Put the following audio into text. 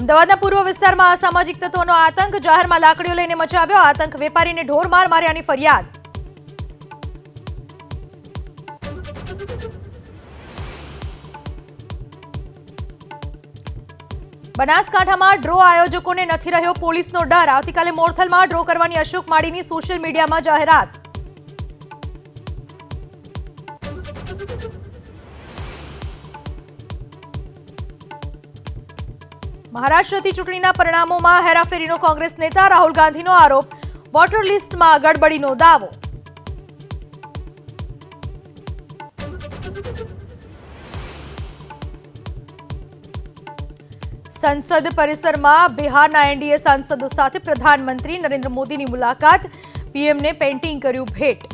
અમદાવાદના પૂર્વ વિસ્તારમાં અસામાજિક તત્વોનો આતંક, જાહેરમાં લાકડીઓ લઈને મચાવ્યો આતંક, વેપારીને ઢોરમાર માર્યાની ફરિયાદ। બનાસકાંઠામાં ડ્રો આયોજકોને નથી રહ્યો પોલીસનો ડર, આવતીકાલે મોરથલમાં ડ્રો કરવાની અશોક માળીની સોશિયલ મીડિયામાં જાહેરાત। મહારાષ્ટ્રથી ચૂંટણીના પરિણામોમાં હેરાફેરીનો કોંગ્રેસ નેતા રાહુલ ગાંધીનો આરોપ, વોટર લિસ્ટમાં ગડબડીનો દાવો। સંસદ પરિસરમાં બિહારના એનડીએ સાંસદો સાથે પ્રધાનમંત્રી નરેન્દ્ર મોદીની મુલાકાત, પીએમને પેઇન્ટિંગ કર્યું ભેટ।